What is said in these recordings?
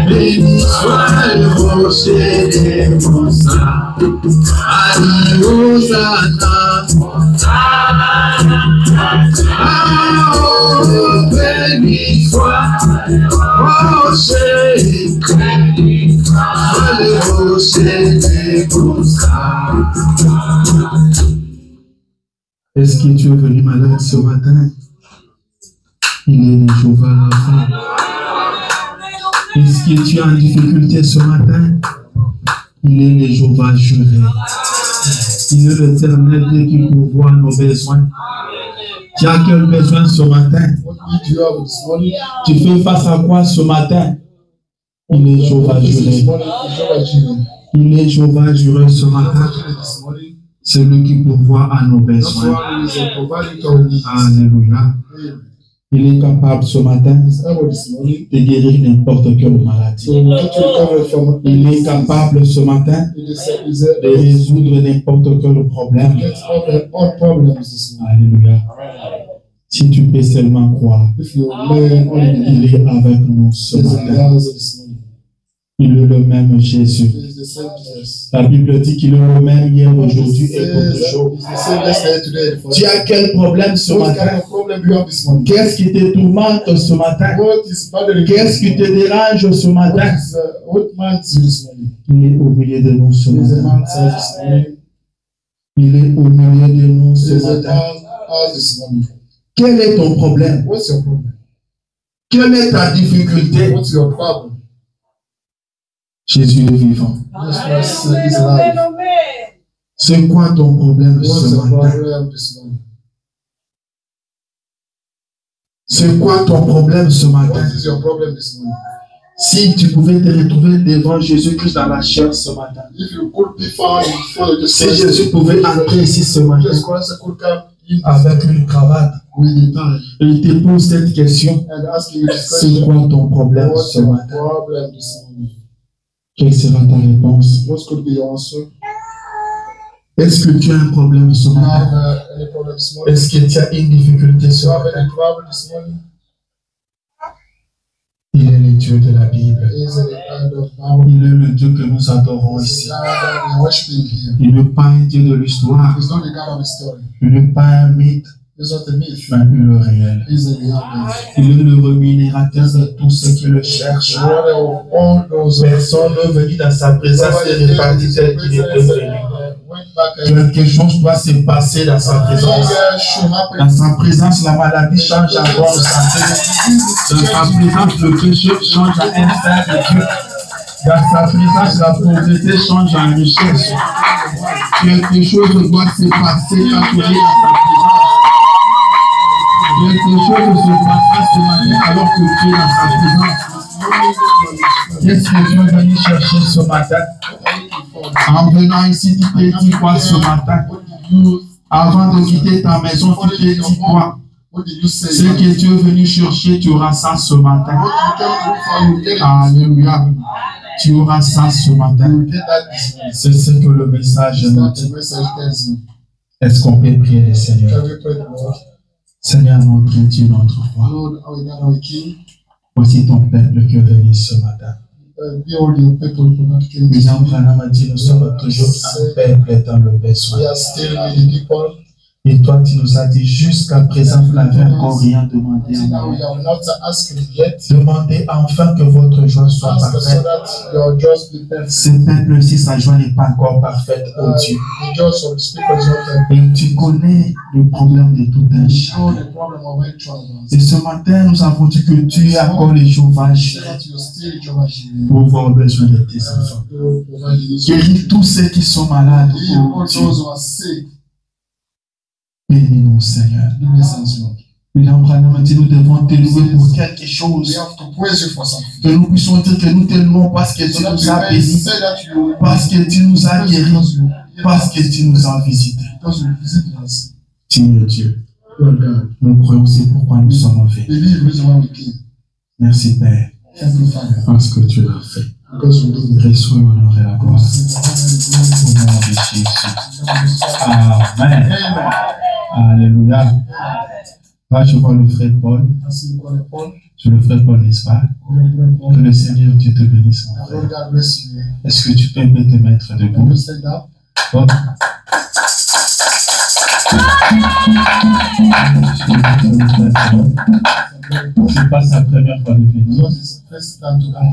Béni soit le rocher des Moussa. Ali Hosanna. Béni soit le rocher. Béni soit le rocher des Moussa. Est-ce que tu es venu malade ce matin? Il est Jéhovah Rapha. Est-ce que tu es en difficulté ce matin? Il est le Jéhovah juré. Il est l'Éternel Dieu qui pourvoit nos besoins. Tu as quel besoin ce matin? Tu fais face à quoi ce matin? Il est Jéhovah juré. Il est Jéhovah juré ce matin. C'est lui qui pourvoit à nos besoins. Alléluia. Il est capable ce matin de guérir n'importe quelle maladie. Il est capable ce matin de résoudre n'importe quel problème. Alléluia. Si tu peux seulement croire, il est avec nous ce matin. Il est le même Jésus. La Bible dit qu'il est le même hier, aujourd'hui et pour toujours. Tu as quel problème ce matin? Qu'est-ce qui te tourmente ce matin? Qu'est-ce qui te dérange ce matin? Il est au milieu de nous ce matin. Il est au milieu de nous ce matin. Quel est ton problème? Quelle est ta difficulté? Jésus est vivant. C'est quoi ton problème ce matin? C'est quoi ton problème ce matin? Si tu pouvais te retrouver devant Jésus-Christ dans la chair ce matin, si Jésus pouvait entrer ici ce matin avec une cravate, et il te pose cette question, c'est quoi ton problème ce matin? Quelle sera ta réponse? Est-ce que tu as un problème ce matin? Est-ce que tu as une difficulté ce matin? Il est le Dieu de la Bible. Il est le Dieu que nous adorons ici. Il n'est pas un Dieu de l'histoire. Il n'est pas un mythe. Mais le réel. Il est le rémunérateur de tous ceux qui le cherchent. Personne n'est venu dans sa présence et reparti tel qu'il était venu. Quelque chose doit se passer dans sa présence. Dans sa présence, la maladie change en bonne santé. Dans sa présence, le péché change en un saint de Dieu. Dans sa présence, la pauvreté change en richesse. Quelque chose doit se passer quand tu es dans sa présence. Quelque chose se passera ce matin alors que tu es dans sa présence. Qu'est-ce que tu es venu chercher ce matin? En venant ici, tu t'es dit quoi ce matin? Avant de quitter ta maison, tu t'es dit quoi? Ce que tu es venu chercher, tu auras ça ce matin. Alléluia. Tu auras ça ce matin. C'est ce que le message nous dit. Est-ce qu'on peut prier le Seigneur? Seigneur, notre Dieu, notre roi. Voici ton peuple qui est venu ce matin. William Branham a dit, nous sommes toujours un peuple dans le besoin. Et toi, tu nous as dit, jusqu'à présent, vous n'avez encore rien demandé à moi. Demandez enfin que votre joie soit parfaite. Ce peuple-ci, sa joie n'est pas encore parfaite, oh Dieu. Et tu connais le problème de tout un chacun. Et ce matin, nous avons dit que tu es encore le Jéhovah pour voir besoin de tes enfants. Guéris tous ceux qui sont malades, oh Dieu. Bénis-nous, Seigneur. William Branham a dit, nous devons te louer pour quelque chose. Que nous puissions dire que nous te louons parce que tu nous as bénis, parce que tu nous as guéris, parce que tu nous as visités. Tu es Dieu. Nous croyons aussi pourquoi nous sommes faits. Merci, Père. Parce que tu l'as fait. Reçois l'honneur et la gloire. Au nom de Jésus. Amen. Alléluia. Là, je vois le frère Paul. Je le frère Paul, n'est-ce pas? Que le Seigneur Dieu te bénisse, mon frère. Est-ce que tu peux te mettre debout? Bon. C'est pas sa première fois de venir.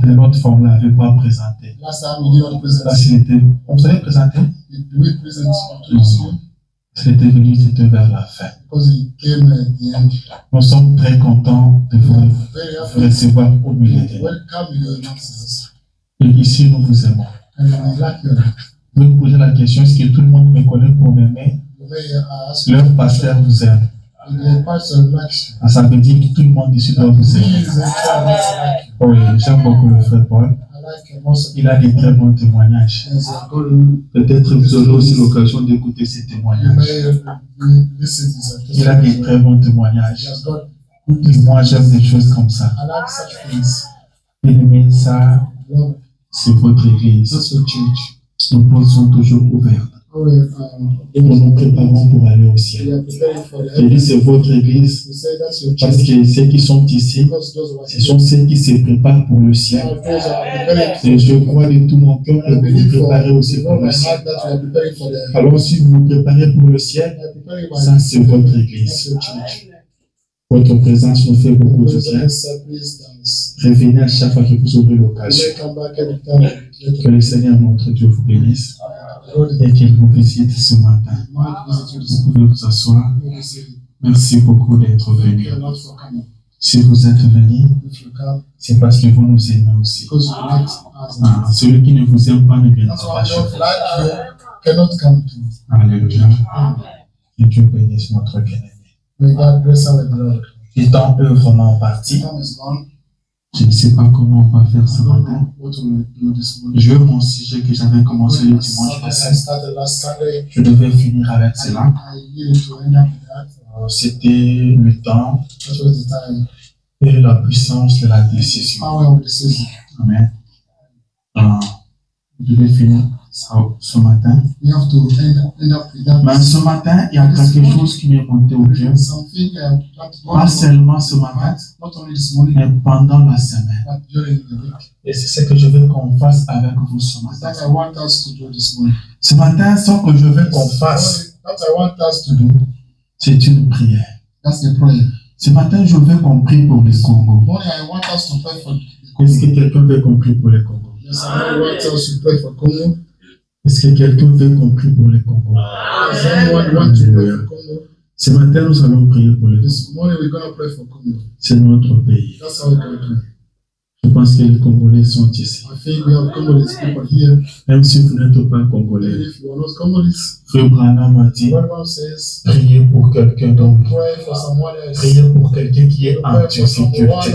De l'autre fois, on ne l'avait pas présenté. Là, c'était. On vous avait présenté? C'était venu, c'était vers la fin. Nous sommes très contents de vous recevoir au milieu de nous. Et ici, nous vous aimons. Vous me posez la question, est-ce que tout le monde me connaît pour m'aimer? Leur pasteur vous aime. Ça veut dire que tout le monde ici doit vous aimer. Oui, j'aime beaucoup le frère Paul. Il a des très bons témoignages. Peut-être vous aurez aussi l'occasion d'écouter ces témoignages. Il a des très bons témoignages. Et moi, j'aime des choses comme ça. Et ça, c'est votre église. Nos portes sont toujours ouvertes. Nous nous préparons pour aller au ciel. Je dis c'est votre église parce que ceux qui sont ici, ce sont ceux qui se préparent pour le ciel. Et je crois de tout mon cœur que vous vous préparez aussi pour le ciel. Alors si vous vous préparez pour le ciel, ça c'est votre église. Votre présence nous fait beaucoup de bien. Revenez à chaque fois que vous aurez l'occasion. Que le Seigneur notre Dieu vous bénisse et qu'il vous visite ce matin. Vous pouvez vous asseoir. Merci beaucoup d'être venu. Si vous êtes venu, c'est parce que vous nous aimez aussi. Celui qui ne vous aime pas ne viendra pas chez vous. Alléluia. Que Dieu bénisse notre bien-aimé. Le temps est vraiment parti. Je ne sais pas comment on va faire ce matin. Je veux mon sujet que j'avais commencé le dimanche passé. Je devais finir avec cela. C'était le temps et la puissance de la décision. Amen. Je vais finir ce matin. Mais ce matin, il y a quelque chose qui m'est monté au cœur. Pas seulement ce matin, mais pendant la semaine. Et c'est ce que je veux qu'on fasse avec vous ce matin. Ce matin, ce que je veux qu'on fasse, c'est une prière. Ce matin, je veux qu'on prie pour les Congo. Est-ce que quelqu'un veut qu'on prie pour les Congo? Est-ce que quelqu'un veut qu'on prie pour les Congo? Ce matin, nous allons prier pour les Congo. C'est notre pays. Je pense que les Congolais sont ici. Même si vous n'êtes pas Congolais. Frère Branham a dit, priez pour quelqu'un d'autre. Priez pour quelqu'un qui est en difficulté.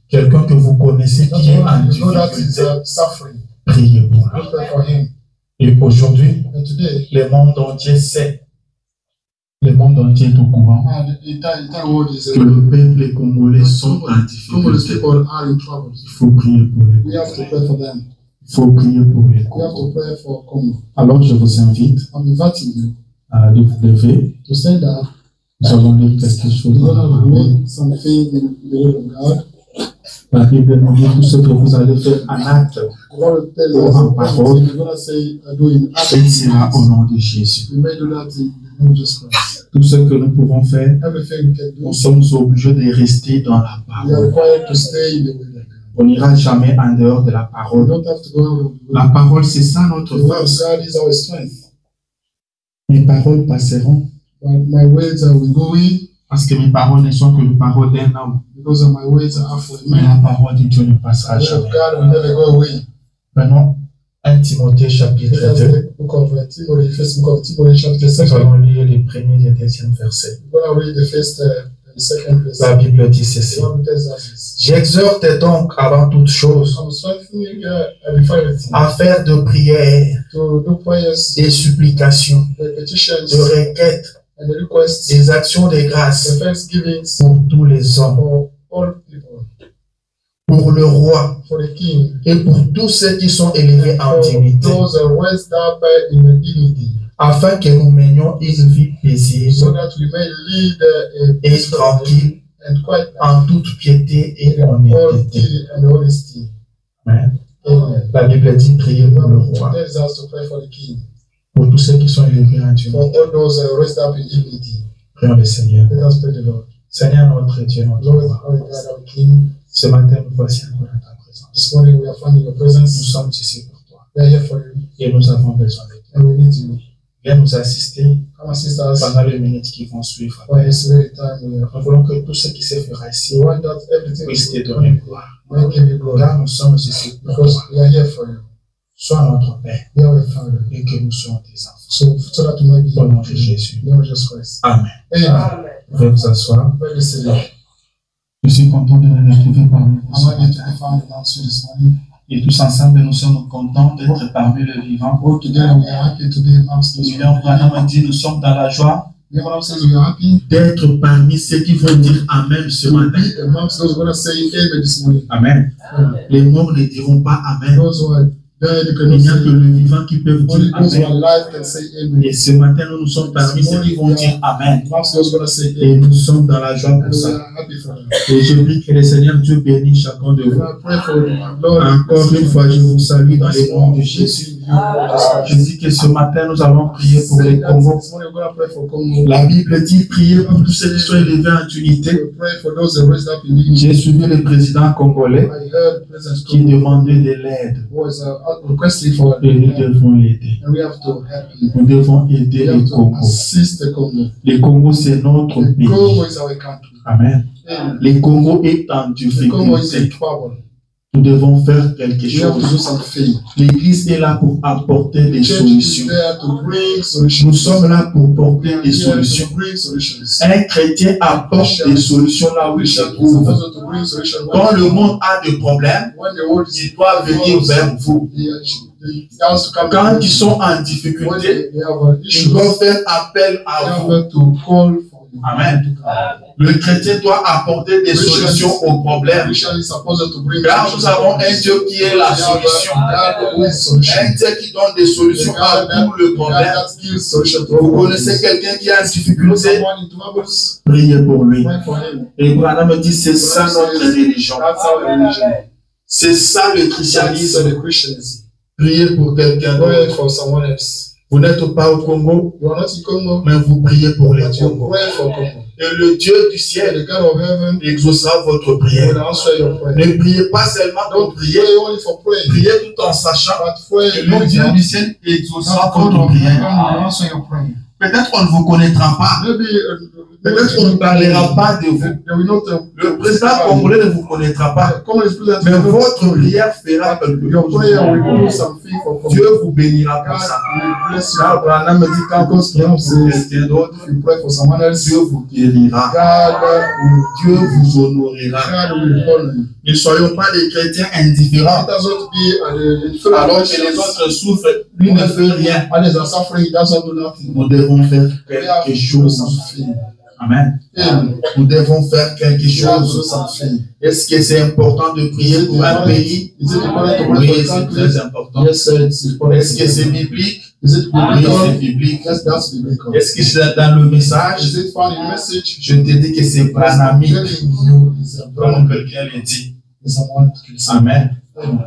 Quelqu'un que vous connaissez qui est en difficulté. Priez pour lui. Et aujourd'hui, le monde entier sait. Le monde entier est au courant que le peuple congolais sont en difficulté. Il faut prier pour les Congolais. Il faut prier pour les Congolais. Alors je vous invite à vous lever. Nous allons lire quelque chose dans la Bible. La Bible nous dit tout ce que vous allez faire en acte ou en parole, et sera au nom de Jésus. Tout ce que nous pouvons faire, nous sommes obligés de rester dans la parole. On n'ira jamais en dehors de la parole. La parole, c'est ça notre force. Mes paroles passeront. Parce que mes paroles ne sont que les paroles d'un homme. Mais la parole de Dieu ne passera jamais. Maintenant, 1 Timothée chapitre 2. Nous allons lire les premiers et les deuxièmes versets. La Bible dit ceci. J'exhorte donc avant toute chose à faire de prières, des supplications, de requêtes, des actions de grâce pour tous les hommes, pour le roi for the king, et pour tous ceux qui sont élevés en for dignité, those raised up in dignity, afin que nous menions une vie paisible so that we may lead a et peaceful tranquille and quiet en toute piété et in honnêteté. honesty and honesty. Amen. Amen. La Bible dit prier pour le roi, Tells us to pray for the king, pour tous ceux qui sont élevés en for dignité. all those raised up in dignity. Prions le Seigneur. Let us pray the Lord. Seigneur notre Dieu, notre Lord, roi, our God, our King, ce matin nous voici encore dans ta présence. this morning we are finding your Nous presence. sommes ici pour toi We are here for you, et nous avons besoin de toi. and we need you. Viens nous assister Come assist us pendant les minutes qui vont suivre. for this very time. Nous voulons que tout ce qui se fera ici We want that everything puisse te we donner gloire. may give you glory, Car nous sommes ici pour because toi. we are here for you. Sois notre Père We are your Father. et que nous soyons tes enfants. So that we may be Au nom de Jésus. in the name of Jesus Christ. Amen. Amen. Vous pouvez vous asseoir. Pray this today. Je suis content de vous retrouver parmi vous I'm ce happy to matin. be found amongst you this morning. Et tous ensemble, nous sommes contents d'être parmi le vivant. All together we are happy to be amongst those who William are Branham a dit, nous sommes dans la joie Abraham says we are happy d'être parmi ceux qui vont dire Amen ce to matin. be amongst those who are going to say amen this morning. Amen. Les morts ne diront pas Amen. Those who are dead, you Il cannot n'y a say que le vivant qui peut only dire those who are Amen. alive can say amen. Et ce matin, nous sommes parmi ceux qui vont dire Amen. Amongst those who are going to say Et amen. nous sommes dans la joie And pour we ça. are happy for them. Et je prie que le Seigneur Dieu bénisse chacun de We vous. are praying for you, my Lord. Encore une fois, je vous salue dans le nom de Jésus. Je dis que ce matin, nous allons prier pour Say les that Congo. this morning we're going to pray for Congo. La Bible dit prier pour tous ceux qui sont élevés en unité. We pray for those that raised up in dignity. J'ai suivi le président congolais I heard President qui Congo demandait de l'aide was requesting for et nous help, devons l'aider. and we have to help him. Nous devons aider We le have to Congo. assist the Congo. Le Congo, c'est notre The pays. Congo is our country. Amen. Amen. Le Congo est en The Congo is in difficulté. trouble. Nous devons faire quelque We have to do chose. something. L'Église est là pour apporter des Church is solutions. there to bring solutions. Nous sommes là pour porter We are des here solutions. to bring solutions. Un chrétien apporte des solutions là où il se Christian is trouve. supposed to bring solutions. Quand le monde a des problèmes, When the world is il doit venir vers vous. he has to come Quand to ils you. sont en When difficulté, they have issues, ils doivent faire appel à they vous. have to call for you. Amen. Le chrétien doit apporter des solutions aux problèmes. Christian is supposed to bring Car nous avons un Dieu qui est la solution. God who is solution. Un Dieu qui donne des solutions à tout le God problème. that gives solution to Vous all connaissez quelqu'un qui a une You know difficulté, someone in troubles? priez pour lui. Pray for him. Et Branham me dit, c'est ça notre religion. That's our religion. C'est ça le That's christianisme. the Christians. Priez pour quelqu'un Pray d'autre. for someone else. Vous n'êtes pas au Congo, You are not in Congo, mais vous priez pour les but you Congos. pray for Congo. Et le Dieu du And ciel the God of heaven exaucera votre will prière. answer your prayer. Ne priez pas seulement pour Don't prier, pray only for praying, priez tout en sachant but pray que le Dieu du ciel exaucera God votre of heaven prière. will answer your prayer. Peut-être on ne vous connaîtra pas, Maybe peut-être on ne parlera pas de vous. they will not Le président congolais ne vous connaîtra pas, Come as president, mais they will not votre know you. prière fera quelque Your chose. prayer will do something for Congo. Dieu vous bénira pour God ça. will bless you. Car Branham me dit quand vous priez pour quelqu'un d'autre, If you pray for someone else, Dieu vous guérira. God Dieu vous honorera. will honor you. Ne soyons pas des chrétiens indifférents. Let us not be Alors que les autres souffrent, lui ne fait rien. Others are suffering, he doesn't do nothing. Nous devons faire We have quelque to do chose. something. Amen. Amen. Nous devons faire quelque We have to do chose. something. Est-ce que c'est important de prier pour un pays? Is it important to Oui, pray for a c'est country? très important. Yes, sir, it's important. Est-ce que c'est biblique? Is it Oui, c'est biblical? biblique. Yes, that's biblical. Est-ce que c'est dans le message? Is it found in message? Je te dis que c'est I'm branamique, telling you, it's a comme brand. quelqu'un le dit. It's someone to say. Amen. Amen.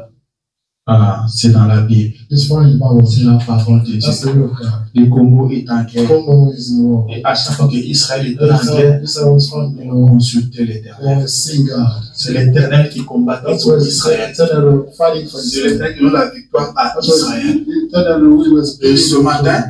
Ah, c'est dans la Bible. It's found in the Bible. C'est la parole de Dieu. That's the will of God. Le Congo est en guerre. Congo is in war. Et à chaque fois qu'Israël était en guerre, Israel was found in ils war. consultaient l'Éternel. They sing God. C'est l'Éternel qui combattait That's pour why Israël. Israel fighting for C'est Israel. l'Éternel qui donne la victoire à That's why Israël. Eternal we was Et ce matin,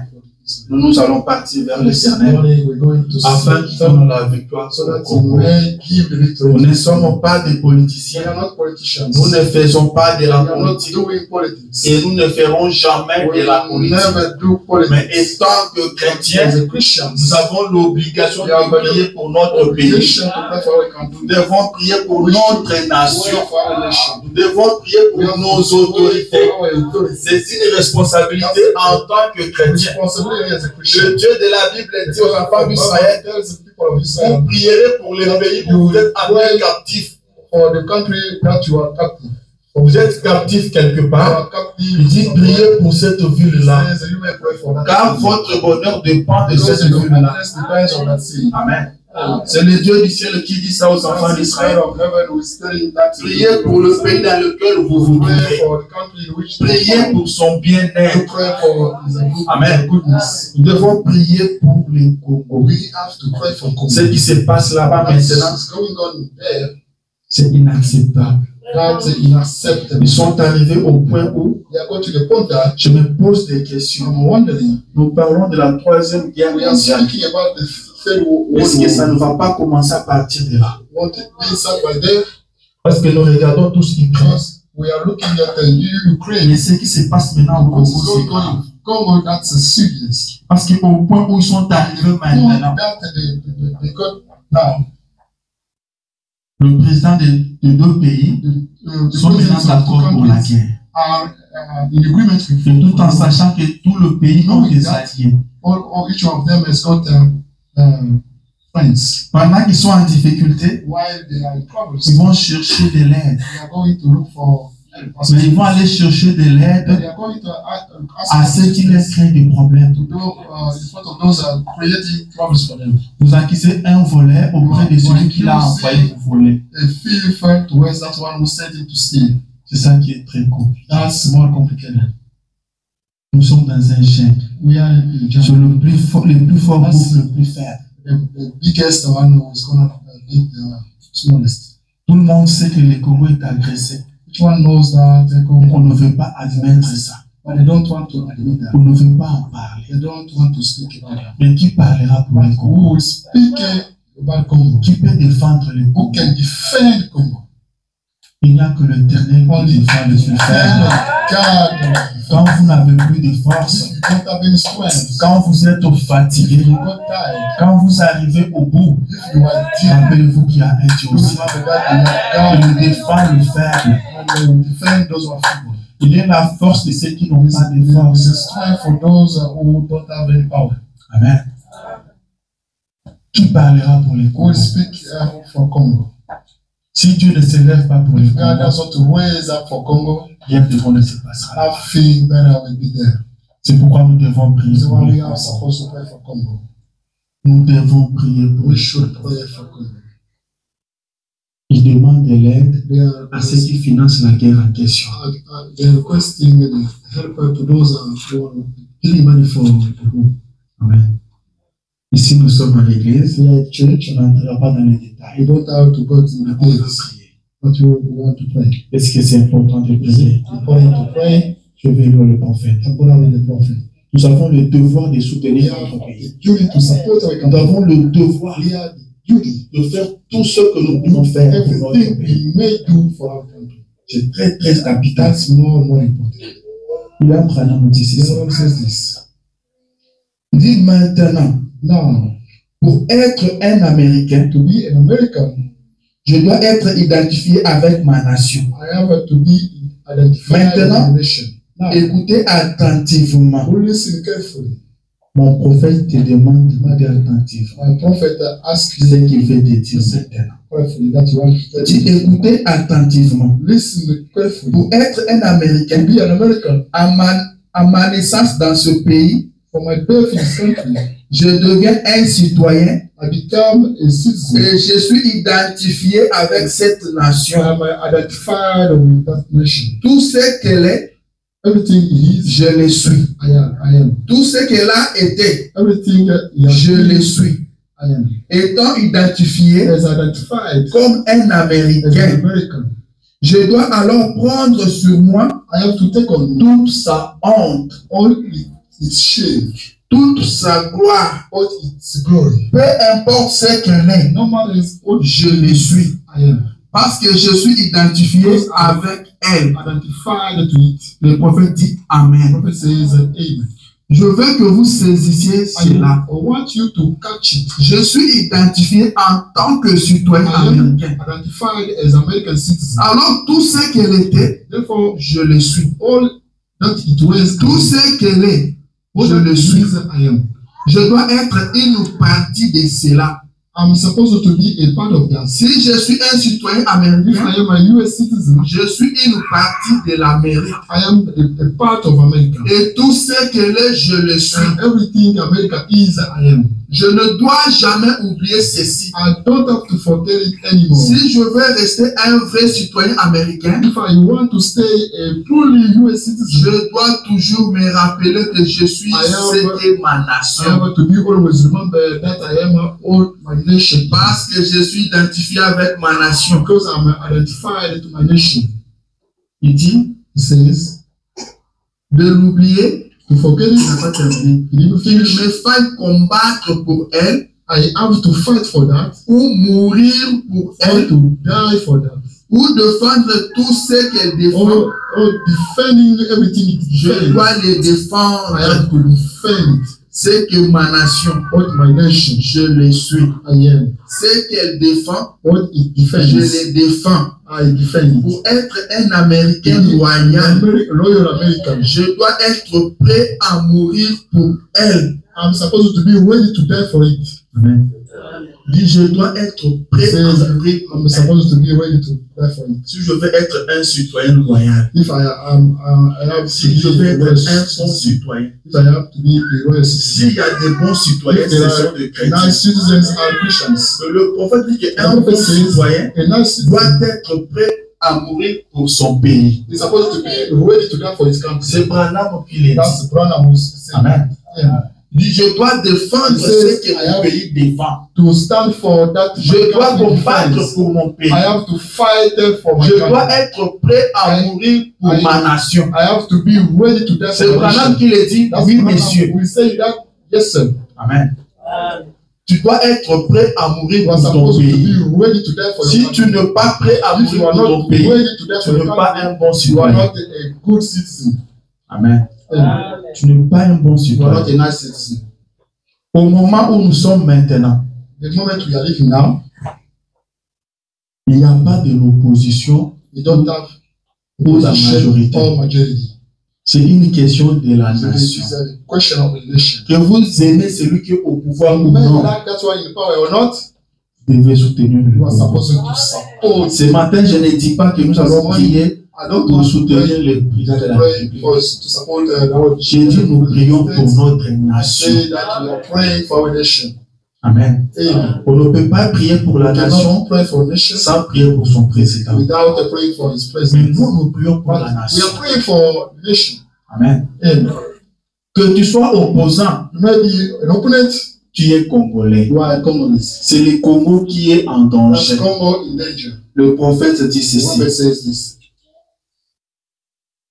nous allons partir vers l'Éternel we're going to afin qu'il donne la victoire so au that he Congo. may give the victory. Nous ne sommes pas des We politiciens. are not politicians. Nous ne faisons pas de We la are not politique. doing politics. Et nous ne ferons jamais We de la will politique. never do Mais politics. étant que chrétiens, As a Christians, nous avons l'obligation we have de prier pour notre pays. obligation to pray for our country. Nous devons prier pour notre nation. Pray for our nation. Nous devons prier We pour have nos to pray autorités. for our authorities. C'est une responsabilité en tant que chrétien. Responsibility as a Christian. Le Dieu de la Bible dit aux enfants d'Israël, Tells the people of Israel, vous prierez pour les pays où vous êtes amenés captifs. for the country that you are captive. Vous êtes captif quelque You part. are captive. Il dit priez pour cette ville-là. Says you may pray for that. Car votre bonheur dépend de Because cette your ville-là. happiness depends on that city. Amen. C'est le Dieu du ciel qui dit ça aux enfants d'Israël. of heaven who is telling that Priez pour le pays dans lequel vous vous pray trouvez. for the country in which Priez pour son you bien-être. pray for his Amen. goodness. Nous devons prier pour le Congo. We have to pray for Congo. Ce qui se passe là-bas maintenant, What's going on there, c'est inacceptable. that's unacceptable. Ils sont arrivés au point où We are going to the point that je me pose des questions. I'm wondering, Nous parlons de la troisième guerre we are mondiale. speaking about the third world Est-ce que ça war. ne va pas commencer à partir de là? What is up by there? Parce que nous regardons tous Ukraine. Because we are looking at the Ukraine. Mais ce qui se passe maintenant au What's Congo, going c'est grave. on? Congo, that's serious. Parce qu'au point où ils sont arrivés maintenant, That they got now. le président de deux pays The sont maintenant presidents of d'accord two pour la countries guerre. are in agreement with Et tout en sachant que tout le pays ont des alliés. each of them has got friends. Pendant qu'ils sont en difficulté, While they are in trouble, ils vont chercher de l'aide. they are going to look for help. Mais ils vont aller chercher de l'aide They are going to ask à ceux qui leur créent des problèmes. to do in front of those creating troubles for them. Vous accusez un voleur auprès de celui qui l'a envoyé pour voler. A thief towards that one who sent him to steal. C'est ça qui est très compliqué. That's more complicated. Nous sommes dans un gène. We are in Sur Germany. le plus fort groupe le plus faible. The biggest one who is going to beat the smallest. Tout le monde sait que le Congo est agressé. Each one knows that On ne veut pas admettre ça. but they don't want to admit that. On ne veut pas en parler. They don't want to speak about that. Mais qui parlera pour But le who Congo? will speak about Congo? Qui peut défendre le Who Congo? can defend Congo? Il n'y a que l'Éternel qui défend le plus And faible. God. Quand vous n'avez plus de force, If you don't have any strength, quand vous êtes if fatigué, you got tired, quand vous arrivez au bout, if you are deep, rappelez-vous qu'il y a un Dieu you aussi. have a God Il défend le faible. and they will defend those who are feeble. Il est la force de ceux qui n'ont pas de There is force. a strength for those who don't have any power. Amen. Qui parlera pour les Who Congo? will speak for Congo? Si Dieu ne se lève pas pour les If God Congo, does not raise up for Congo, rien de bon ne se passera. nothing better will be there. C'est pourquoi nous devons prier That's pour why les we are Congo. supposed to pray for Congo. Nous devons prier pour We les should Congo. pray for Congo. Ils demandent de l'aide They are, à ceux qui financent la guerre en question. they are requesting the help to those who are giving money for Congo. Amen. Ici, nous sommes à l'église. We are at church. On n'entrera pas dans les détails. You don't have to go to the On veut place, prier. but you want to pray. Est-ce que c'est important de prier? It's important to pray. Je vais lire le prophète. According to the prophet. Nous avons le devoir de We soutenir have notre pays. the duty to support our Nous country. avons le devoir We have the duty de faire tout ce que nous pouvons faire pour notre everything pays. we may do for our country. C'est très, très capital. That's more important. William Branham nous dit The ceci. Bible says this. Il dit maintenant, Now, pour être un Américain, to be an American, je dois être identifié avec ma nation. I have to be identified with Maintenant, the nation. Now, écoutez attentivement. who listen carefully. Mon prophète te demande d'écouter attentivement My prophet asked ce you qu'il veut te dire maintenant. carefully that you have to Tu écoutez attentivement. listen carefully. Pour être un To Américain, be an American, à ma naissance dans ce pays, for my birth in this country, je deviens un citoyen I become a citizen. et je suis identifié avec cette nation. I am identified with that nation. Tout ce qu'elle est, Everything he is, je le suis. I am. Tout ce qu'elle a été, Everything he has je le been, suis. I am. Étant identifié As identified comme un as an Américain, American, je dois alors prendre sur moi I have to take on me toute sa honte, all its shame, toute sa gloire. all its glory. Peu importe ce qu'elle est, No matter what je le suis. I am. Parce que je suis identifié avec elle. Identified to it. Le prophète dit The Amen. prophet says, Amen. Je veux que vous saisissiez cela. I want you to catch it. Je suis identifié en tant que citoyen I am américain. identified as American citizen. Alors tout ce qu'elle était, Therefore, je le suis. all that it was, Tout ce qu'elle est, all je that le it suis. is, I am. Je dois être une partie de cela. I'm supposed to be a part of that. Si je suis un citoyen If américain, I am a US citizen, je suis une partie de l'Amérique. I am a part of America. Et tout ce qu'elle est, je le suis. And everything America is, I am. Je ne dois jamais oublier ceci. I don't have to forget it anymore. Si je veux rester un vrai citoyen américain, If I want to stay a truly US citizen, je dois toujours me rappeler que je suis ce qu'est ma I nation. have to be always remember that I am all my nation. Parce que je suis identifié avec ma nation. Because I'm identified to my nation. Il dit, He says, de l'oublier, to forget it, n'a pas terminé. he didn't Il finish. me faille combattre pour elle, I have to fight for that, ou mourir pour or elle, to die for that, ou défendre tout ce qu'elle défend. or defending everything it Je defends. dois les I défendre. have to defend it. C'est que ma nation, What my nation, je le suis. I am. Ce qu'elle défend, What it je defends, les défends. I defend it. Pour être un Américain loyal, Loyal American. je dois être prêt à mourir pour elle. I'm supposed to be ready to die for it. Amen. Dis, je dois être prêt Says, à mourir pour I'm elle. supposed to be ready to die for it. Si je veux être un citoyen loyal, If I am, I have to si je veux be a être loyal un citizen. bon citoyen, If I have to be a loyal citizen. s'il y a des bons citoyens, If ce there sont are des chrétiens. nice citizens are Christians. Le prophète dit qu'un The bon prophet says, citoyen a nice doit citizen être prêt à mourir pour son pays. is supposed to be ready to die for his country. C'est Branham qui l'a dit. That's Branham was saying. Amen. Yeah. Il dit, je dois défendre He says, ce que mon pays défend. To stand for that, Je dois country combattre defense. pour mon pays. I have to fight for my Je dois country. être prêt à mourir pour ma nation. I have to be ready to die C'est for my Branham nation. qui le dit, That's oui, Branham. messieurs. We say that, yes, sir. Amen. Tu dois être prêt à mourir You are pour ton supposed to pays. be ready to die for Si your tu country. n'es pas prêt à If you mourir are pour ton not pays, ready to die tu for your n'es pas country, un bon you are citoyen. not a good citizen. Amen. Amen. Tu n'es pas un bon You are citoyen. not a nice citizen. Au moment où nous sommes maintenant, The moment we are living now, il n'y a pas de l'opposition we don't have pour la opposition majorité. or majority. C'est une question de la So nation. this is a question of the nation. Que vous aimez celui qui est au pouvoir ou When you non, like that one in power or not, vous devez soutenir le you are pouvoir. supposed to support. Ce matin, je ne dis pas que nous allons prier I don't pour want to soutenir pray le président de la to République. support the J'ai dit nous prions pour notre I nation. say that we are praying for our nation. Amen. Amen. On ne peut pas prier pour la We nation cannot pray for nation sans prier pour son président. without praying for his Mais president. nous, nous prions pour But la we nation. are praying for nation. Amen. Amen. Que tu sois opposant, You may be an opponent, tu es congolais. you are a Congolese. C'est le Congo qui est en That's danger. Congo in danger. Le prophète dit The ceci. prophet says this.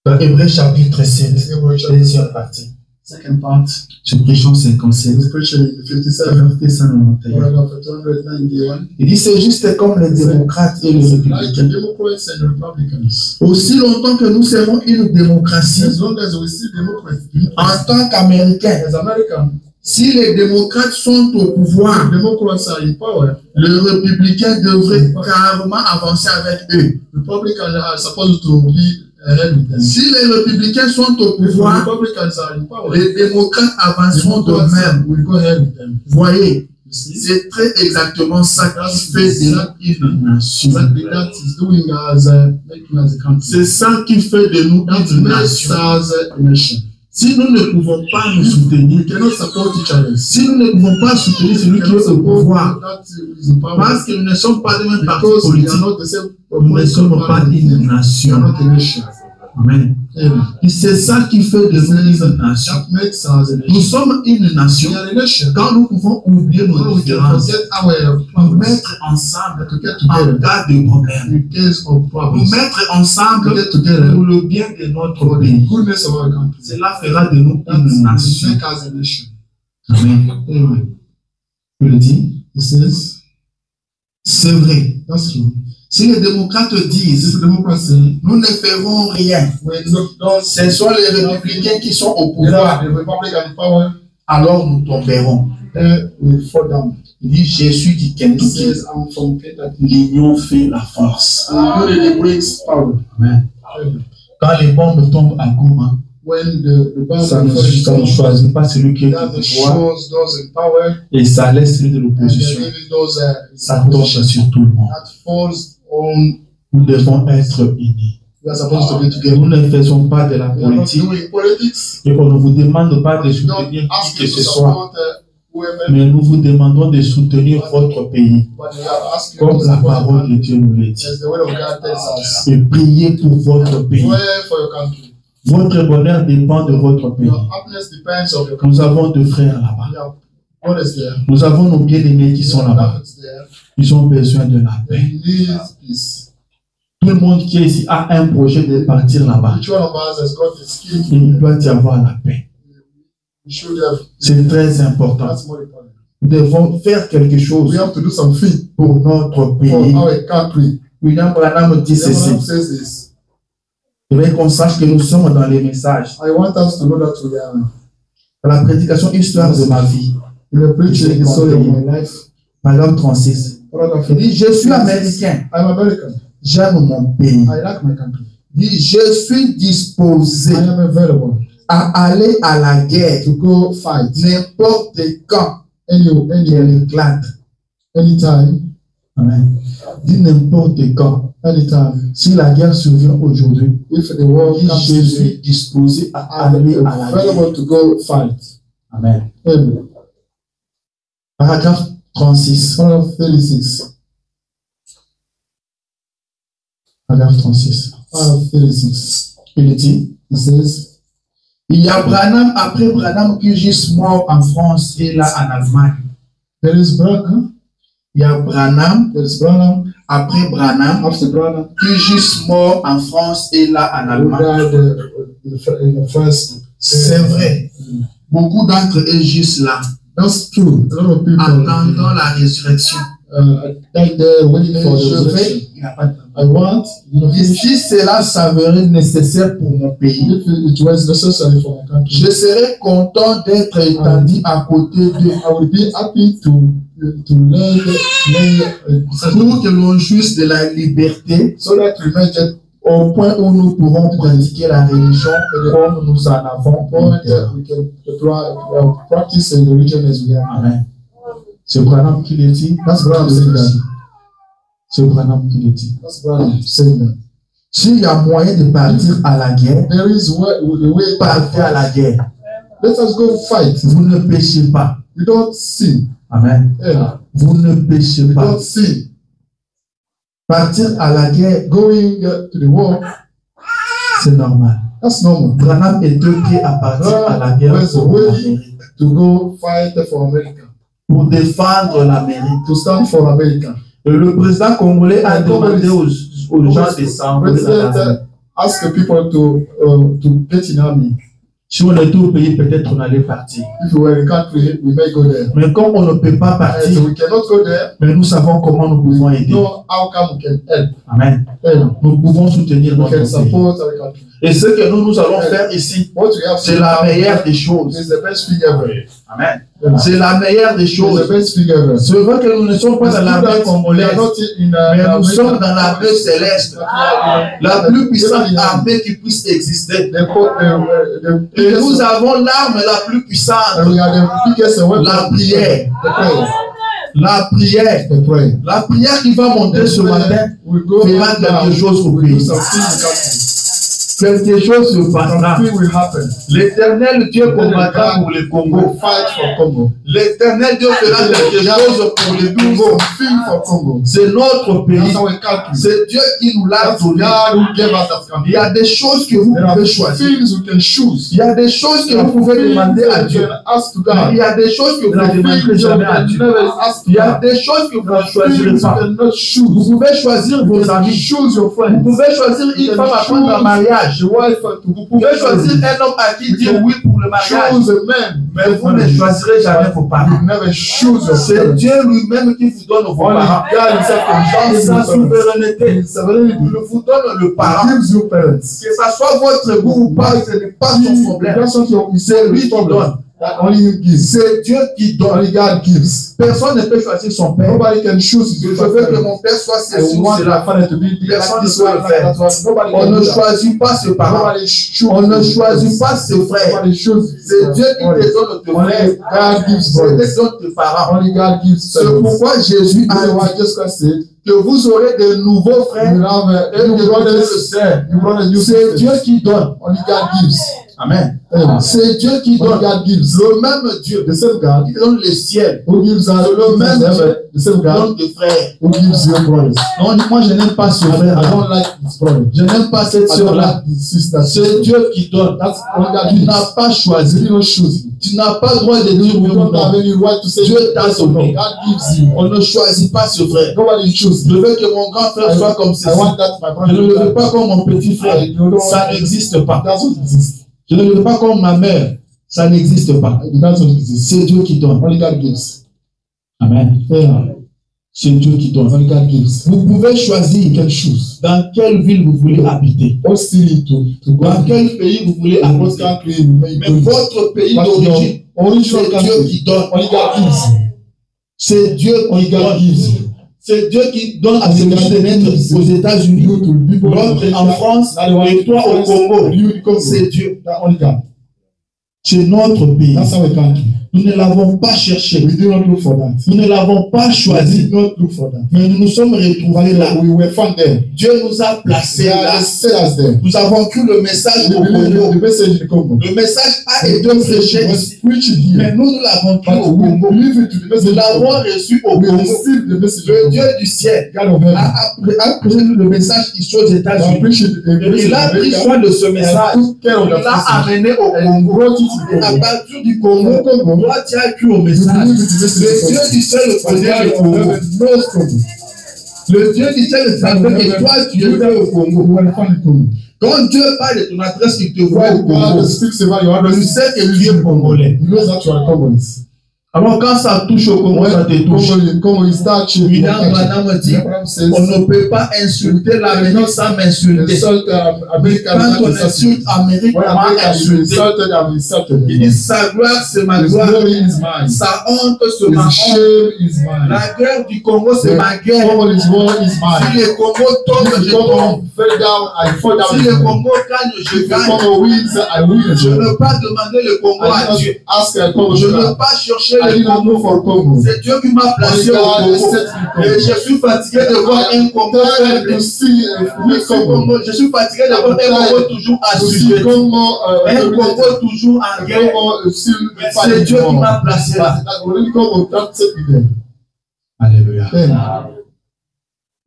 Dans Hébreux chapitre 7, Hebrews chapter deuxième partie. second part, Je prêche en 57, the preacher in 57, verset 191. paragraph 291. Il dit c'est juste comme les démocrates et les Like the républicains. Democrats and the Republicans. Aussi longtemps que nous serons une démocratie, As long as we see Democrats, en tant qu'Américains, as Americans, si les démocrates sont au pouvoir, Democrats are in power. les républicains devraient carrément avancer avec eux. Republicans are supposed to be ahead with them. Si les républicains sont au If the pouvoir, Republicans are in power, les démocrates avanceront de Democrats même. will go ahead with them. Voyez, You see? c'est très exactement ça qui fait de nous une nation. Exactly that is doing as making us a country. C'est ça qui fait de nous That une makes nation. us a nation. Si nous ne pouvons pas nous soutenir, We cannot support each other. si nous ne pouvons pas soutenir celui qui est au pouvoir, that is in power. parce que nous ne sommes pas de même parti Because we politique, are not the same nous ne sommes pas une We are nation. not a nation. Amen. Amen. Et c'est ça qui fait de nous une nation. That makes us a Nous nation. sommes une nation We are a nation. quand nous pouvons oublier nos When we can différences, forget our nous problems, mettre ensemble to get en together cas de problème, in case of nous problems, mettre to ensemble get together pour le bien de notre for the pays. goodness of our country. Cela fera de nous That une will nation. make us a nation. Amen. Amen. Je le dis, He says, c'est vrai. that's true. Si les démocrates disent, This democracy, nous ne ferons rien, when look down, ce sont les républicains qui sont au there pouvoir, are the Republican power, alors nous tomberons. then we fall down. Il dit, je suis du He Kentucky. says, I'm from Kentucky. L'union fait la force. And unity brings power. Amen. Amen. Quand les bombes tombent à Goma, when the Ça ne choisit pas celui qui est au pouvoir shows those in power, et ça laisse celui de and l'opposition. even those Ça tombe sur tout le monde. that falls on. Nous devons être unis. We are supposed to be Et together. nous ne faisons pas de la We are not politique doing politics. et on ne vous demande pas de We don't soutenir ask qui que you to ce soit, support whoever, mais nous vous demandons de soutenir votre pays, but we are asking you comme to la support parole de Dieu nous le dit. as the word of God tells us. Et prier pour votre pays. Pray for your country. Votre bonheur dépend de votre pays. Your happiness depends on your country. Nous avons deux frères là-bas. We have brothers there. Nous avons nos bien-aimés qui We sont have là-bas. brothers there. Ils ont besoin de la They paix. need peace. Tout le monde qui est ici a un projet de partir là-bas. Each one of us has got a skill. Il doit y avoir la paix. We should have. C'est très important. That's more important. Nous devons faire quelque We chose have to do something pour notre for pays. our country. William Branham dit ceci. Abraham says this. Je veux qu'on sache que nous sommes dans les messages. I want us to know that we are Dans la prédication Histoire de ma vie, in the preaching the story of my life. paragraphe 36. Il dit, je suis américain. I'm American. J'aime mon pays. I like my country. Il dit, je suis disposé I am available à aller à la guerre to go fight n'importe quand any qu'elle éclate. anytime, Amen. Dit n'importe quand. anytime. Si la guerre survient aujourd'hui, If the world dit, comes je to suis me, disposé à I'm aller à la guerre. available to go fight. Amen. Amen. Paragraphe 36. Paragraph 36. Paragraphe 36. Paragraph 36. Il dit, It says, il y a Branham, après Branham, qui est juste mort en France et là en Allemagne. there is Branham, Il y a Branham, après Branham, after Branham, qui est juste mort en France et là en who Allemagne. died in the first. C'est vrai. Beaucoup d'entre eux juste là, That's true. A lot of people attendant la résurrection. died there waiting for the Je resurrection. vais, il n'a pas de I want, Et si cela s'avérait nécessaire pour mon pays, if it was necessary for my country, je serais content d'être étendu à côté d'eux I would be happy to lay pour que l'on jouisse de la liberté so that we may get au point où nous pourrons pratiquer la religion comme nous en avons point honte. that we can practice the religion as we are. Amen. C'est Branham qui le dit. That's Branham saying that. C'est Branham qui le dit. That's Branham saying that. S'il y a moyen de partir à la guerre, There is a way. partez à la guerre. Let us go fight. Vous ne péchez pas. We don't sin. Amen. Yeah. Vous ne péchez We pas. don't sin. Partir à la guerre, Going to the war, c'est normal. that's normal. Branham est deux pieds à partir à la guerre pour l'Amérique, To go fight for America, pour défendre l'Amérique. to stand for America. Et le président congolais a demandé aux gens de s'envoler dans President l'armée. ask the people to get in army. Si on était au pays, peut-être on allait partir. If we were in a country, we may go there. Mais comme on ne peut pas And partir, so we cannot go there. mais nous savons comment nous pouvons We aider. know how come we can help. Amen. And Nous pouvons soutenir we notre can pays. support our country. Et ce que nous allons faire ici, What we have c'est la meilleure des choses. is the best thing ever. Amen. Yeah. C'est la meilleure des It's the choses. best thing ever. C'est vrai que nous ne sommes pas dans l'armée We are congolaise, not in mais nous sommes dans l'armée céleste. La plus puissante armée qui puisse exister. Et nous avons l'arme la plus puissante. we are the biggest weapon. La prière. The prayer. La prière. The prayer. La prière qui va monter ce matin We go fera quelque chose au we do pays. something in the country. Quelque chose se passera. Something will happen. L'éternel Dieu combattra pour le Congo. We'll fight for Congo. L'éternel Dieu fera quelque chose pour le Do Congo. something for Congo. C'est notre pays. That's our country. C'est Dieu qui nous l'a That's donné. God who gave us that Il country. y a des choses que vous There are pouvez choisir. things we can choose. Il y a des choses que vous pouvez demander à Dieu. Ask to Il God. y a des choses que vous There ne are demanderez things you jamais à can Dieu. never ask Il y a God. des choses que vous There ne are choisirez things you pas. cannot Vous choose. pouvez choisir vos amis. Choose your Vous friends. pouvez choisir une femme à prendre en mariage. The wife Vous pouvez choisir un homme à qui dire oui pour le mariage. choose a man. Mais vous ne choisirez jamais vos parents. You never choose your C'est parents. Dieu lui-même qui vous donne vos Only parents. God himself can Dans choose sa your parents. souveraineté, His sovereignty. il vous donne le parent. Gives you parents. Que ça soit votre goût ou pas, ce n'est pas son problème. That's what C'est lui qui donne. That only him gives. C'est Dieu qui donne. Only God gives. Personne ne peut choisir son père. Nobody can choose. Je veux que mon père soit ceci I ou want cela. my father to be Personne like ne this peut one, le like faire. that one. Nobody On can ne do that. choisit pas ses parents. Nobody choose. On ne choisit pas ses frères. Nobody choose. C'est Dieu qui te donne tes frères. God gives C'est Dieu brothers. qui donne tes parents. Only God gives C'est parents. pourquoi Jésus a That's why dit Jesus Christ said, que vous aurez de nouveaux frères you have et de new nouveaux brothers, sœurs. new brothers, new C'est sisters. Dieu qui donne. Only God gives. Amen. Amen. C'est Dieu qui Only donne. God gives. Le même Dieu The same God qui donne le ciel who gives us le même heaven, the same God donne des frères. who gives your brothers. Non, moi je n'aime pas ce I frère. don't like this brother. Je n'aime pas cette I don't sœur-là. like this sister. C'est Dieu qui donne. That's only God Tu gives. n'as pas He choisi. didn't choose. Tu n'as pas le droit de dire You oui ou don't have non. any right to say Dieu t'a yes or no. donné. God gives you. On ne choisit pas ce frère. Nobody chooses. Je veux que mon grand frère soit comme ceci. I want that my Je ne le brother. veux pas comme mon petit frère. Ça n'existe pas. That's what it is. Je ne le veux pas comme ma mère. Ça n'existe pas. That's what it is. C'est Dieu qui donne. Only God gives. Amen. Amen. C'est Dieu qui donne. Only God gives. Vous pouvez choisir You can choose. dans quelle ville vous voulez habiter. What city to go Dans to. quel pays vous voulez In what habiter. country you may Mais go. votre pays But d'origine, your original c'est Dieu country. qui donne. Only God gives. C'est Dieu Only qui God donne. gives. C'est Dieu qui donne à celui de naître aux États-Unis, You to the people l'autre en France, et toi au Congo. You in Congo. C'est Dieu. That only God. C'est notre pays. That's our country. Nous ne l'avons pas cherché. We did not look for that. Nous ne l'avons pas We choisi. did not look for that. Mais nous nous sommes retrouvés là. We were found there. Dieu nous a placés God là. has set us there. Nous avons cru le message We au believe Congo. the message in Congo. Le message a été prêché was ici. preached Mais here. nous l'avons cru But au we Congo. believe it to the Nous message in l'avons Congo. reçu au We Congo. received the message Le in Dieu Congo. du ciel God of heaven. a prêché le message ici aux God États-Unis. preached the message Il a pris in soin de ce message. and took care of Il that l'a message. amené au And Congo. brought it to Et à Congo. partir du Congo, From Congo, toi tu as cru au you message. believe it to the Le message Dieu in du ciel le Congo. connaît le God of Congo. heaven knows Congo. Le Dieu du ciel le savait que toi tu étais au Congo. You were found in Congo. Quand Dieu parle de ton adresse, il te voit au When Congo. God speaks about your Tu address, sais que tu es congolais. He knows that you are Congolese. Alors quand ça touche au Congo, ça te touche. Congo is touching. William Branham dit, Abraham says, on ne peut pas insulter l'Amérique sans m'insulter. insult America. Quand on insulte l'Amérique, When on m'a America is insulté. insulted, I'm insulted. Il dit, sa gloire, c'est ma His gloire. glory is mine. Sa honte, c'est ma His honte. shame is mine. La guerre du Congo, c'est ma guerre. Congo is war is Si mine. le Congo tombe, If je the tombe. Congo fell down, I fall down. Si le Congo gagne, je If the gagne. Congo wins, I win as Je ne well. veux pas demander le Congo à I Dieu. did not ask Congo Je to ne veux come. pas chercher I le did not Congo. know for Congo. C'est Dieu qui m'a placé au Congo. Et je suis fatigué de voir un Congo faible. To see Je suis fatigué de voir un Congo toujours assujetti. Congo, Un Congo toujours en guerre. Mais c'est Dieu qui m'a placé là. Alléluia.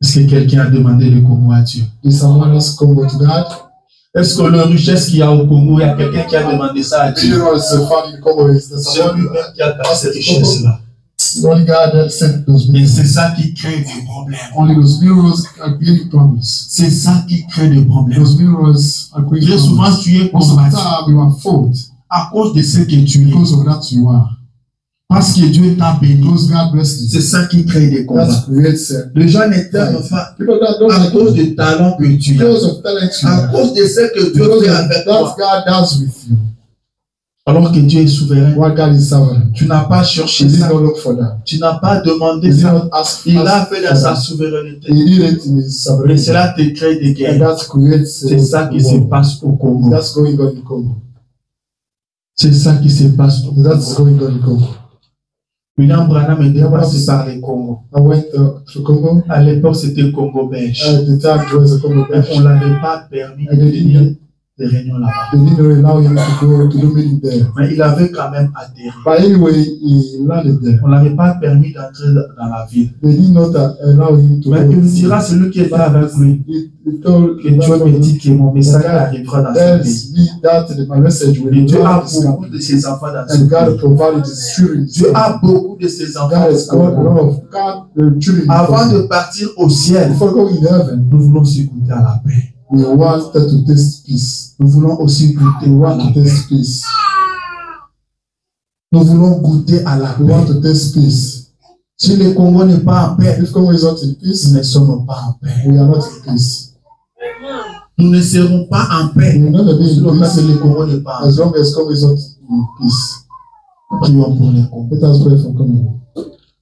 Est-ce que quelqu'un a demandé le Congo à Dieu? Did someone else Congo to God? Est-ce que la richesse qu'il y a au Congo, il y a quelqu'un qui a demandé ça à You Dieu? know, it's found in Congo. It's the C'est lui-même qui a donné cette richesse-là. only God that sent those Et miracles. c'est ça qui crée des problèmes. Only those miracles are creating problems. C'est ça qui crée des problèmes. Those miracles are creating Très souvent, problems. tu es Most of the combattu time, you are fought à cause de ce que tu es. because of that you are. Parce que Dieu t'a béni. Because God blessed you. C'est ça qui crée des combats. That creates Les gens ne t'aiment pas people that don't à like cause you. des talents que tu as. Because of talent you À have. cause de ce que Dieu Because fait of avec that toi. God does with you. Alors que Dieu est souverain. What God is sovereign. Tu n'as pas cherché He did ça. not look for that. Tu n'as pas demandé He did ça. not ask Il l'a for fait dans sa that. souveraineté. He did it in his Mais sovereignty. cela te crée des And guerres. that creates C'est ça qui se passe au Congo. That's going on in Congo. C'est ça qui se passe au That's Congo. going on in Congo. William Branham est dépassé par les Congo. I went to Congo. À l'époque, c'était Congo belge. At the time, it was a Congo Mais belge. on ne l'avait pas permis de tenir des réunions là-bas. They didn't allow him to go to do meeting there. Mais il avait quand même atterri. But anyway, he landed there. On ne l'avait pas permis d'entrer dans la ville. They did not allow him to Mais go. il me dira, celui qui était avec lui, He told que Dieu me dit que mon message arrivera dans ce pays. tells me that my message will Et Dieu a not this beaucoup country. de ses enfants dans ce And God pays. provided his children. Dieu a beaucoup de ses enfants God dans has ce got a pays. lot of God, children. Avant de partir au ciel, Before going to heaven, nous voulons aussi goûter à la paix. we want to taste peace. Nous voulons aussi goûter We à want la to paix. taste peace. Nous voulons goûter à la We want paix. to taste peace. Si le Congo n'est pas en paix, If Congo is not in peace, nous ne sommes pas en paix. we are not in peace. Nous ne serons pas en paix. We will not be Si in longtemps peace que le Congo n'est pas en as paix. long as Congo is not in peace. Prions pour le Congo. Let us pray for Congo.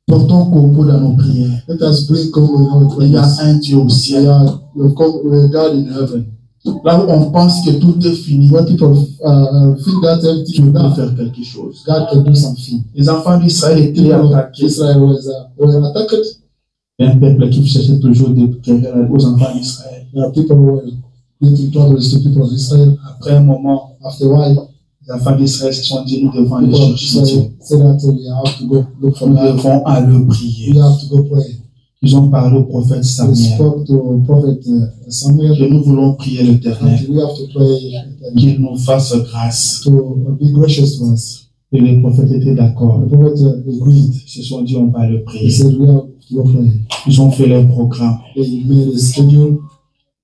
Portons Congo dans nos prières. Let us bring Congo in our Il y a prayers. un Dieu au ciel. We have God in heaven. Là où on pense que tout est fini, When people feel that Dieu everything is peut done, faire quelque chose. God can do something. Les enfants d'Israël étaient People of attaqués. Israel were attacked. Il y a un peuple qui cherchait toujours des querelles aux enfants d'Israël. There are people who were making troubles to people of Israel. Après un moment, After a while, les enfants d'Israël se sont dit, nous devons aller people of chercher Dieu. Israel said that we have to go look for Nous God. devons aller prier. We have to go pray. Ils ont parlé au prophète We Samuel. spoke to Prophet Samuel. Que nous voulons prier l'Éternel. And we have to pray Qu'il nous fasse grâce. to be gracious to us. Et les prophètes étaient d'accord. The prophet agreed. Ils se sont dit, on va le He prier. said we have to go pray. Ils ont fait leur programme. They made a schedule,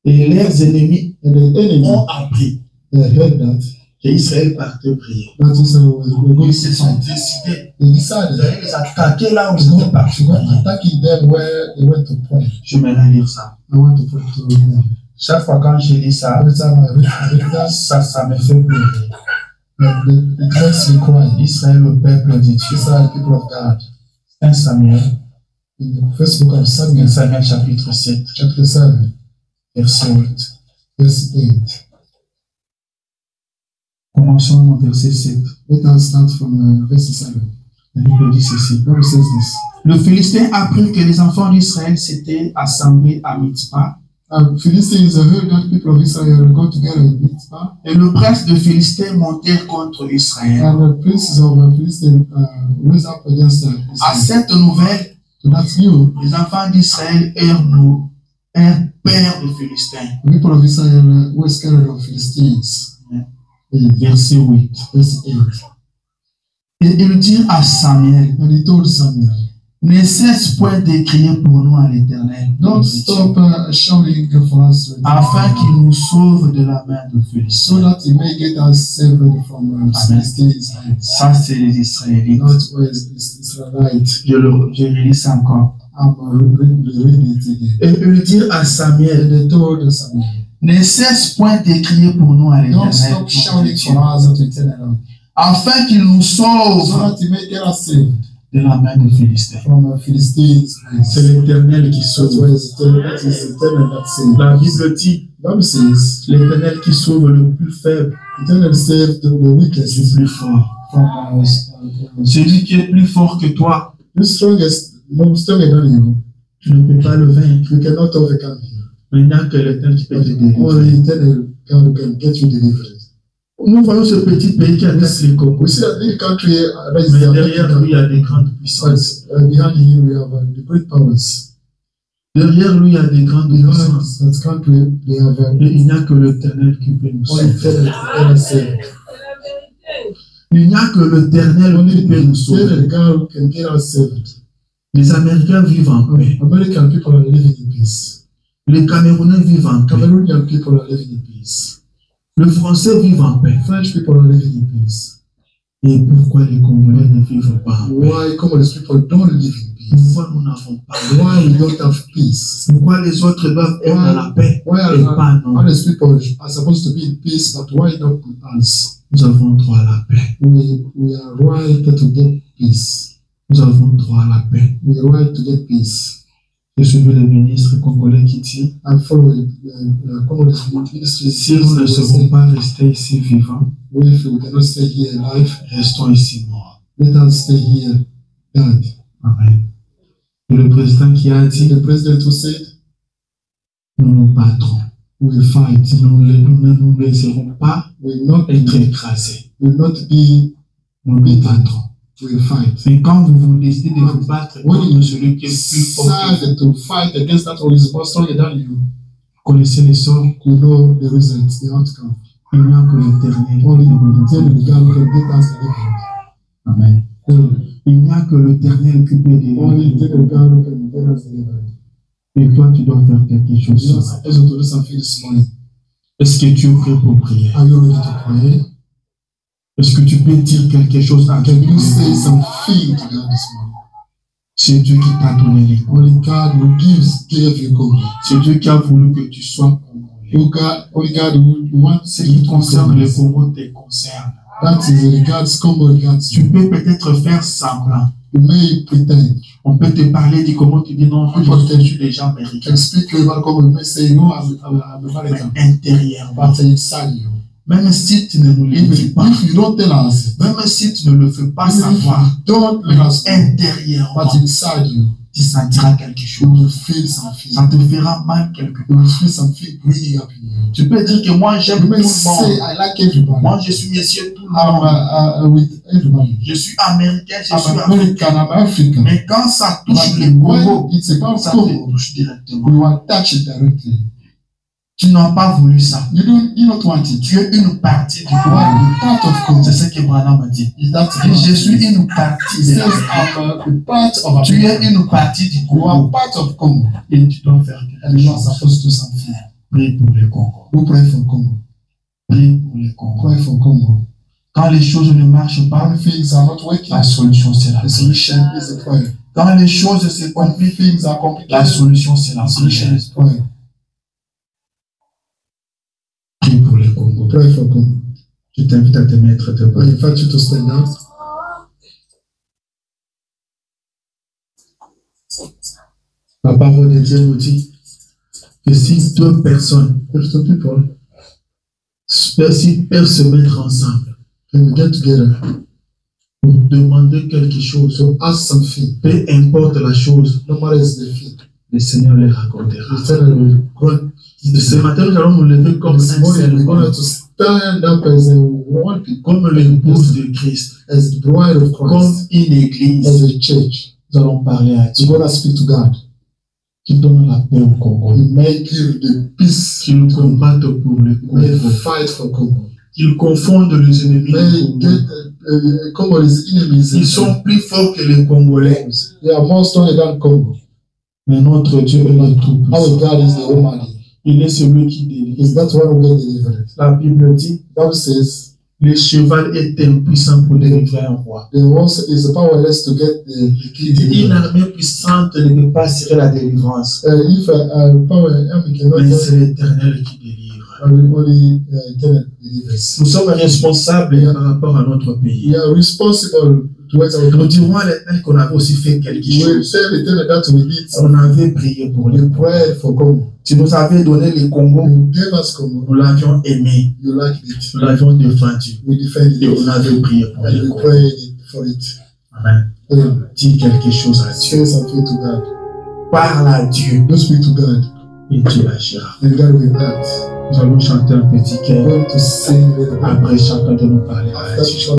Et leurs ennemis and the enemy ont appris heard that qu'Israël partait prier. Israel were going Ils se to sont fight. décidés They decided d'aller les attaquer là où to ils go, étaient partis to go prier. attacking them where they went to pray. Je vais maintenant lire ça. I want to pray to them. Chaque fois quand je lis ça, Every time I read that, ça me fait pleurer. it makes me cry. Israël, le peuple de Dieu. Israel, people of God. 1 Samuel, In the first book of 1 Samuel, Samuel chapitre 7, chapter 7, verset 8. verse 8. Commençons au verset 7. Let us start from verse 7. La Bible dit ceci. The Bible says this. Le Philistin apprit que les enfants d'Israël s'étaient assemblés à Mitzpah. Philistines heard that people of Israel go together in Mitzpah, Et le prince de Philistin montèrent contre Israël. and the princes of Philistine rose up against À Israel. cette nouvelle, So that's new. les enfants d'Israël eurent peur des Philistins. The people of Israel were scared of Philistines. Verset 8. Verse 8. Et ils dirent à Samuel, And he told Samuel, ne cesse point d'écrier pour nous à l'Éternel, don't stop shouting for us, afin qu'il nous sauve de la main de Philistins. so that he may get us saved from Philistines' hands. Ça, c'est les Israélites. That was Israelite. Je relis ça encore. I'm reading it again. Et ils dirent à Samuel, And they told Samuel, ne cesse point d'écrier pour nous à don't l'Éternel, stop shouting for us to eternal, afin qu'il nous so sauve that he may get us saved de la main de Philistins. from Philistines' hands. C'est l'Éternel qui That sauve. was that is eternal that saved. La Bible dit, The Bible says, l'Éternel qui sauve le plus faible eternal saved the du weakest plus fort. from Celui qui est plus fort que toi, the strongest, stronger than you. tu ne peux pas le vaincre. You cannot overcome him. Il n'y a que l'Éternel qui peut te délivrer. Only eternal God can get you delivered. Nous voyons ce petit pays qui attaque les Congo. We see that little country that is Mais there, derrière lui, il y a des grandes puissances. but behind him we have the great powers. Derrière lui, il y a des grandes Behind puissances. that country, they have Et il n'y a que l'Éternel qui peut nous only sauver. eternal saved. Il n'y a que l'Éternel qui peut nous sauver. Eternal God can get us saved. Les Américains vivent en paix. American people are living in peace. Les Camerounais vivent en paix. Cameroonian people are living in peace. Les Français vivent en paix. French people are living in peace. Et pourquoi les Congolais ne vivent pas en paix? Why Congolese people don't live in peace? Pourquoi nous n'avons pas de Why we paix? don't have peace? Pourquoi les autres doivent être dans la paix Why et pas are nous? others people are supposed to be in peace, but why not us? Nous avons droit à la paix. We are right to get peace. Nous avons droit à la paix. We are right to get peace. Je suis le ministre congolais qui dit, I follow Congolese ministry. si nous ne serons pas restés ici vivants, If we cannot stay here alive, restons ici morts. let us stay here dead. Amen. Et le président qui a dit, The president who said, nous nous battrons. we will fight. Nous ne nous laisserons pas We will not être écrasés. we will not be, Nous nous battrons. we will fight. Mais quand vous décidez de vous battre contre celui qui est plus fort que vous, Decide to fight against that who is more stronger than you. vous connaissez les sorts, You know the result, the outcome. il n'y a que l'Éternel. Only the God can get us delivered. Amen. Only Il n'y a que l'Éternel qui peut the délivrer. God can get us delivered. Et toi, tu dois faire quelque chose. You are supposed to do something this morning. Est-ce que tu es prêt pour prier? Are you ready to pray? Est-ce que tu peux dire quelque chose à Can you Dieu? say something to God this morning? C'est Dieu qui t'a donné les mots. Only God who gave you God. C'est Dieu qui a voulu que tu sois congolais. Only God who wants Ce you qui to concerne be le Congo te concerne. That is God's Congo, God's Tu peux peut-être faire semblant, You may pretend, On peut te parler de comment tu dis non, je suis déjà américain. Mais intérieurement, même si tu ne nous le dis pas, même si tu ne le fais pas savoir, intérieurement, tu sentiras quelque chose. Ça te fera mal quelque chose. Tu peux dire que moi j'aime tout le monde. Moi je suis monsieur tout le monde. Je suis américain, je suis africain. Mais quand ça touche le Congo, ça te touche directement. Tu n'as pas voulu ça. Tu es une partie du Congo. C'est ce que Branham a dit. Je suis une partie de la. Tu es une partie du Congo. Et tu dois faire quelque chose. Prie pour le Congo. Prie pour le Congo. Quand les choses ne marchent pas, la solution c'est la prière. Quand les choses se compliquent, la solution c'est la prière. Prie pour le Congo. Je t'invite à te mettre debout. La parole de Dieu nous dit que si deux personnes peuvent se mettre ensemble pour demander quelque chose, peu importe la chose, le Seigneur les raccordera. Ce matin, nous allons nous lever comme un seul homme, comme l'épouse de Christ, comme une église. Nous allons parler à Dieu. Qui donne la paix au Congo. Qu'il combatte pour le Congo. Qu'il confonde les ennemis du Congo. Ils sont plus forts que les Congolais. Mais notre Dieu est le tout-puissant. Il est celui qui délivre. La Bible dit, le cheval est impuissant pour délivrer un roi. Une armée puissante ne peut pas assurer la délivrance. Mais c'est l'Éternel qui délivre. Nous sommes responsables par rapport à notre pays. Nous dirons à l'Éternel qu'on avait aussi fait quelque chose. On avait prié pour le Congo. Tu nous avais donné le Congo. Nous l'avions aimé. Nous l'avions défendu. Et on avait prié pour le Congo. Amen. Dis quelque chose à Dieu. Parle à Dieu. Et Dieu agira. Nous allons chanter un petit cœur. Après chacun de nous parler à Dieu.